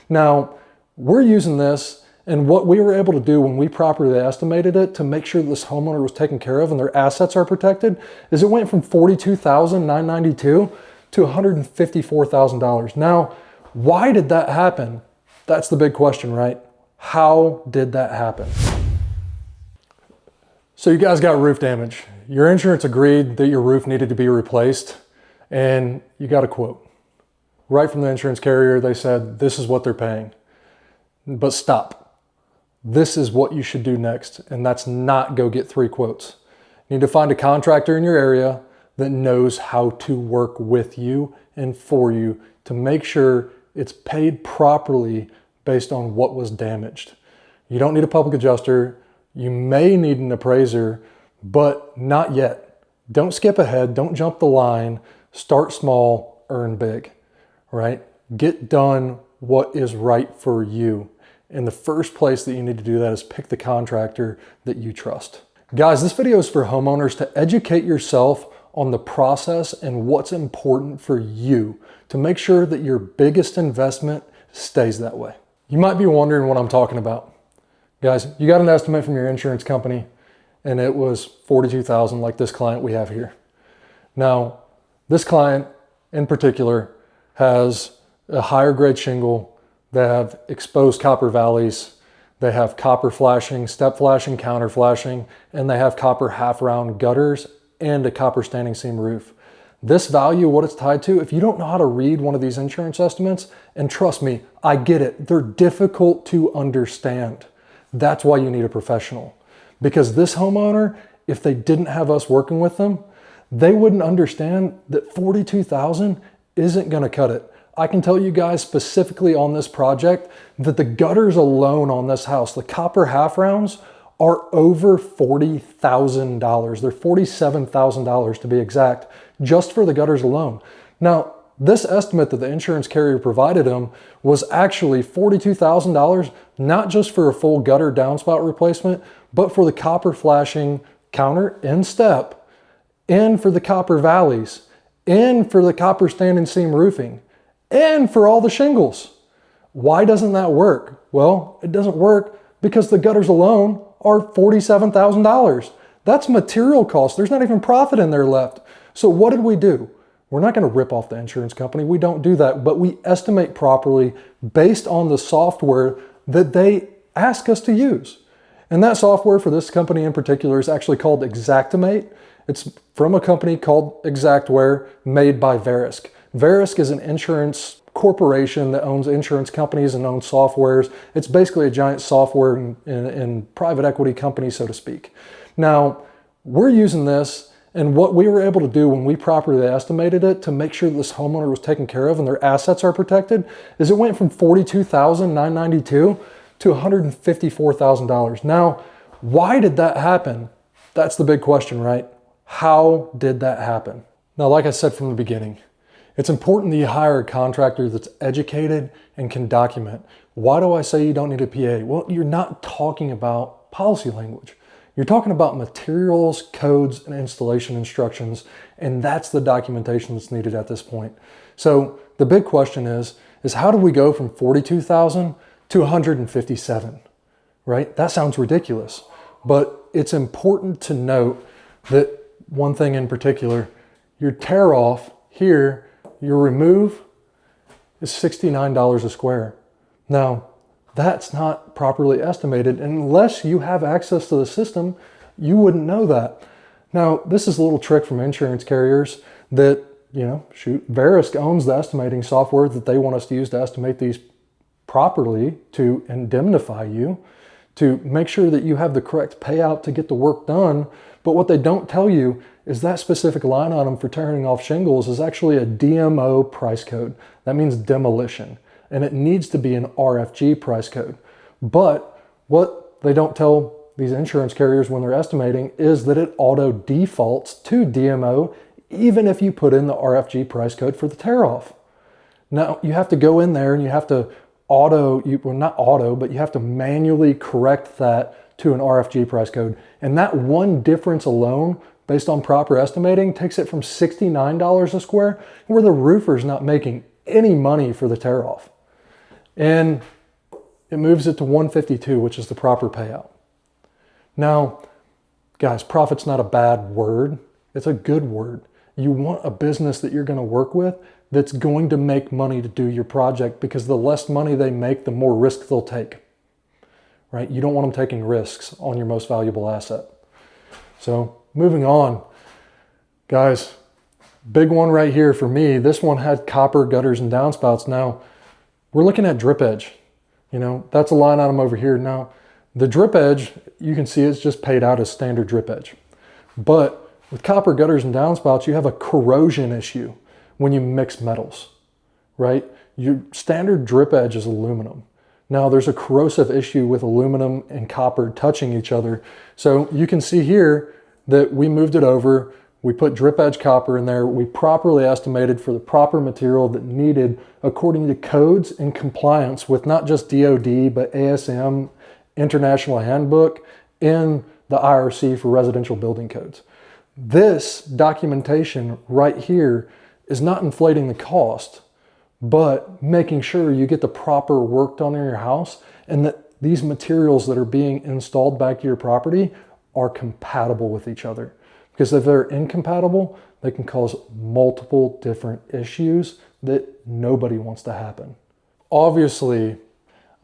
Now, we're using this, and what we were able to do when we properly estimated it to make sure this homeowner was taken care of and their assets are protected is it went from $42,992 to $154,000. Now, why did that happen? That's the big question, right? How did that happen? So you guys got roof damage. Your insurance agreed that your roof needed to be replaced, and you got a quote. Right from the insurance carrier, they said, this is what they're paying. But stop. This is what you should do next, and that's not go get 3 quotes. You need to find a contractor in your area that knows how to work with you and for you to make sure it's paid properly based on what was damaged. You don't need a public adjuster. You may need an appraiser, but not yet. Don't skip ahead. Don't jump the line. Start small, earn big, right? Get done what is right for you. And the first place that you need to do that is pick the contractor that you trust. Guys, this video is for homeowners to educate yourself on the process and what's important for you to make sure that your biggest investment stays that way. You might be wondering what I'm talking about. Guys, you got an estimate from your insurance company and it was $42,000 like this client we have here. Now, this client in particular has a higher grade shingle. They have exposed copper valleys. They have copper flashing, step flashing, counter flashing, and they have copper half round gutters and a copper standing seam roof. This value, what it's tied to, if you don't know how to read one of these insurance estimates, and trust me, I get it, they're difficult to understand. That's why you need a professional. Because this homeowner, if they didn't have us working with them, they wouldn't understand that $42,000 isn't gonna cut it. I can tell you guys specifically on this project that the gutters alone on this house, the copper half rounds, are over $40,000. They're $47,000 to be exact, just for the gutters alone. Now, this estimate that the insurance carrier provided them was actually $42,000, not just for a full gutter downspout replacement, but for the copper flashing counter and step, and for the copper valleys, and for the copper standing seam roofing, and for all the shingles. Why doesn't that work? Well, it doesn't work because the gutters alone are $47,000. That's material cost. There's not even profit in there left. So what did we do? We're not going to rip off the insurance company. We don't do that, but we estimate properly based on the software that they ask us to use. And that software for this company in particular is actually called Xactimate. It's from a company called Xactware made by Verisk. Verisk is an insurance corporation that owns insurance companies and owns softwares. It's basically a giant software in private equity company, so to speak. Now, we're using this, and what we were able to do when we properly estimated it to make sure this homeowner was taken care of and their assets are protected is it went from $42,992 to $154,000. Now, why did that happen? That's the big question, right? How did that happen? Now, like I said from the beginning, it's important that you hire a contractor that's educated and can document. Why do I say you don't need a PA? Well, you're not talking about policy language. You're talking about materials, codes, and installation instructions, and that's the documentation that's needed at this point. So the big question is how do we go from 42,000 to 157, right? That sounds ridiculous, but it's important to note that one thing in particular, your tear off here, your remove is $69 a square. Now, that's not properly estimated. And unless you have access to the system, you wouldn't know that. Now, this is a little trick from insurance carriers that, Verisk owns the estimating software that they want us to use to estimate these properly to indemnify you, to make sure that you have the correct payout to get the work done. But what they don't tell you is that specific line item for tearing off shingles is actually a DMO price code. That means demolition, and it needs to be an RFG price code. But what they don't tell these insurance carriers when they're estimating is that it auto defaults to DMO even if you put in the RFG price code for the tear off. Now, you have to go in there and you have to you have to manually correct that to an RFG price code. And that one difference alone, based on proper estimating, takes it from $69 a square, where the roofer's not making any money for the tear off. and it moves it to 152, which is the proper payout. Now, guys, profit's not a bad word. It's a good word. You want a business that you're going to work with that's going to make money to do your project, because the less money they make, the more risk they'll take, right? You don't want them taking risks on your most valuable asset. So moving on, guys, big one right here for me. This one had copper gutters and downspouts. Now we're looking at drip edge. You know, that's a line item over here. Now the drip edge, you can see it's just paid out as standard drip edge. But with copper gutters and downspouts, you have a corrosion issue when you mix metals, right? Your standard drip edge is aluminum. Now there's a corrosive issue with aluminum and copper touching each other. So you can see here that we moved it over. We put drip edge copper in there. We properly estimated for the proper material that needed according to codes and compliance with not just DOD, but ASM, International Handbook, and the IRC for residential building codes. This documentation right here is not inflating the cost, but making sure you get the proper work done in your house, and that these materials that are being installed back to your property are compatible with each other. Because if they're incompatible, they can cause multiple different issues that nobody wants to happen. Obviously,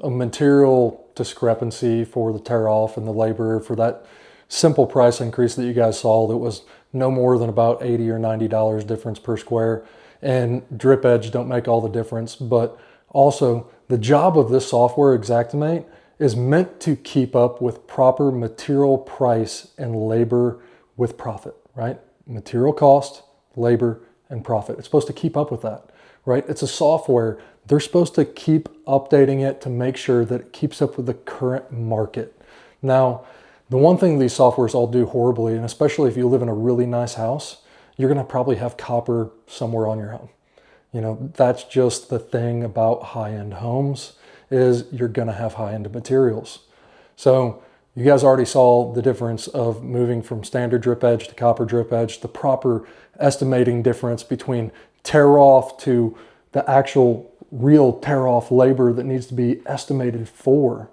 a material discrepancy for the tear off and the labor for that simple price increase that you guys saw, that was no more than about $80 or $90 difference per square. And drip edge don't make all the difference, but also the job of this software, Xactimate, is meant to keep up with proper material price and labor with profit, right? Material cost, labor, and profit. It's supposed to keep up with that, right? It's a software. They're supposed to keep updating it to make sure that it keeps up with the current market. Now, the one thing these softwares all do horribly, and especially if you live in a really nice house, you're going to probably have copper somewhere on your home. You know, that's just the thing about high-end homes, is you're going to have high-end materials. So you guys already saw the difference of moving from standard drip edge to copper drip edge, the proper estimating difference between tear off to the actual real tear off labor that needs to be estimated for.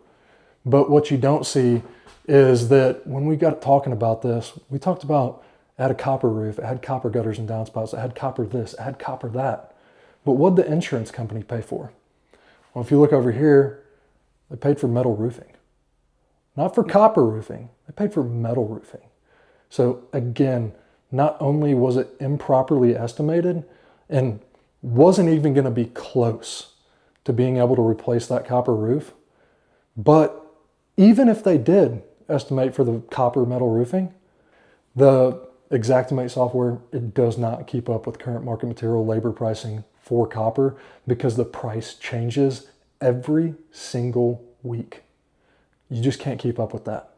But what you don't see is that when we got talking about this, we talked about it had a copper roof, it had copper gutters and downspouts, it had copper this, it had copper that. But what did the insurance company pay for? Well, if you look over here, they paid for metal roofing. Not for copper roofing, they paid for metal roofing. So again, not only was it improperly estimated and wasn't even going to be close to being able to replace that copper roof, but even if they did estimate for the copper metal roofing, the Xactimate software, it does not keep up with current market material labor pricing for copper, because the price changes every single week. You just can't keep up with that.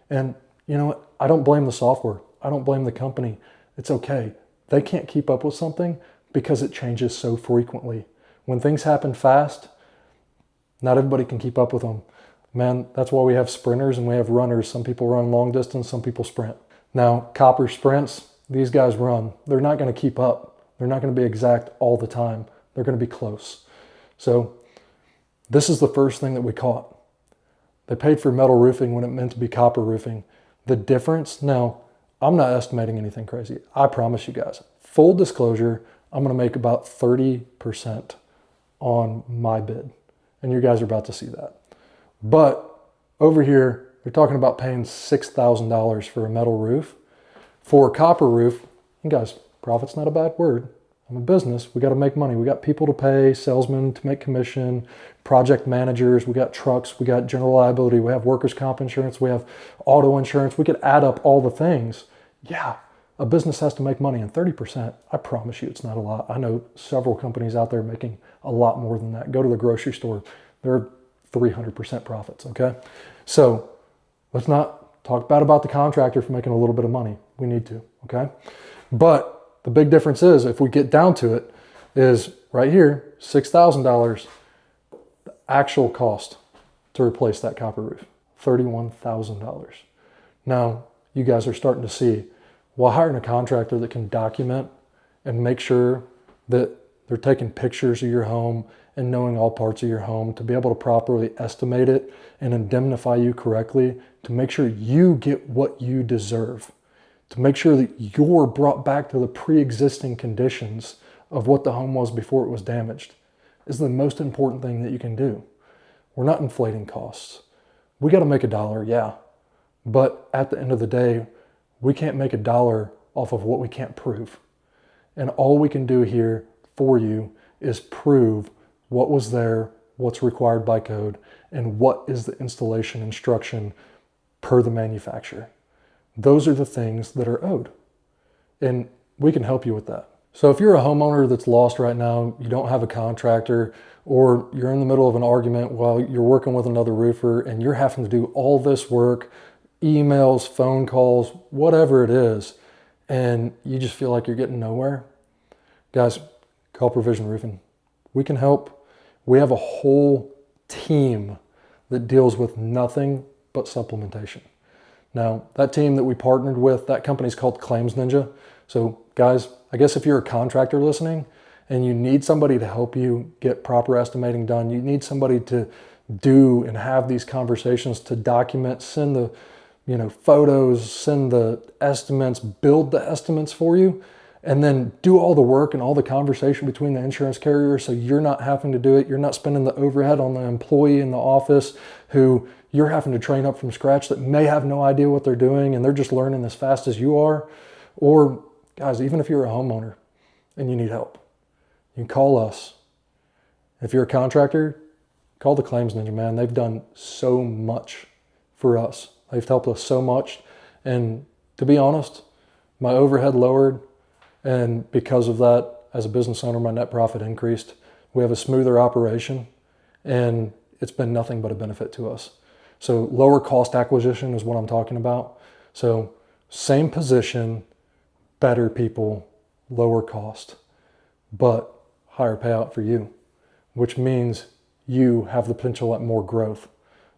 And you know what? I don't blame the software. I don't blame the company. It's okay. They can't keep up with something because it changes so frequently. When things happen fast, not everybody can keep up with them. Man, that's why we have sprinters and we have runners. Some people run long distance, some people sprint. Now, copper sprints, these guys run. They're not going to keep up. They're not going to be exact all the time. They're going to be close. So this is the first thing that we caught. They paid for metal roofing when it meant to be copper roofing. The difference, now, I'm not estimating anything crazy. I promise you guys. Full disclosure, I'm going to make about 30% on my bid. And you guys are about to see that. But over here, we're talking about paying $6,000 for a metal roof. For a copper roof, and guys, profit's not a bad word. I'm a business. We got to make money. We got people to pay, salesmen to make commission, project managers. We got trucks. We got general liability. We have workers' comp insurance. We have auto insurance. We could add up all the things. Yeah, a business has to make money, and 30%, I promise you, it's not a lot. I know several companies out there making a lot more than that. Go to the grocery store. They're 300% profits, okay? So let's not talk bad about the contractor for making a little bit of money. We need to, okay? But the big difference is, if we get down to it, is right here, $6,000, the actual cost to replace that copper roof, $31,000. Now, you guys are starting to see, while hiring a contractor that can document and make sure that They're taking pictures of your home and knowing all parts of your home to be able to properly estimate it and indemnify you correctly to make sure you get what you deserve, to make sure that you're brought back to the pre-existing conditions of what the home was before it was damaged, is the most important thing that you can do. We're not inflating costs. We got to make $1, yeah. But at the end of the day, we can't make $1 off of what we can't prove. And all we can do here for you is prove what was there, what's required by code, and what is the installation instruction per the manufacturer. Those are the things that are owed. And we can help you with that. So if you're a homeowner that's lost right now, you don't have a contractor, or you're in the middle of an argument while you're working with another roofer and you're having to do all this work, emails, phone calls, whatever it is, and you just feel like you're getting nowhere, guys, call Provision Roofing. We can help. We have a whole team that deals with nothing but supplementation. Now, that team that we partnered with, that company's called Claims Ninja. So guys, I guess if you're a contractor listening and you need somebody to help you get proper estimating done, you need somebody to do and have these conversations, to document, send the photos, send the estimates, build the estimates for you, and then do all the work and all the conversation between the insurance carrier so you're not having to do it. You're not spending the overhead on the employee in the office who you're having to train up from scratch that may have no idea what they're doing and they're just learning as fast as you are. Or guys, even if you're a homeowner and you need help, you can call us. If you're a contractor, call the Claims Ninja, man. They've done so much for us. They've helped us so much. And to be honest, my overhead lowered. And because of that, as a business owner, my net profit increased. We have a smoother operation and it's been nothing but a benefit to us. So lower cost acquisition is what I'm talking about. So same position, better people, lower cost, but higher payout for you, which means you have the potential at more growth.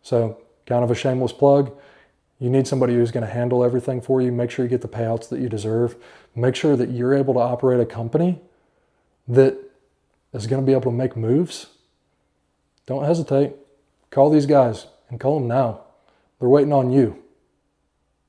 So kind of a shameless plug. You need somebody who's going to handle everything for you. Make sure you get the payouts that you deserve. Make sure that you're able to operate a company that is going to be able to make moves. Don't hesitate. Call these guys and call them now. They're waiting on you.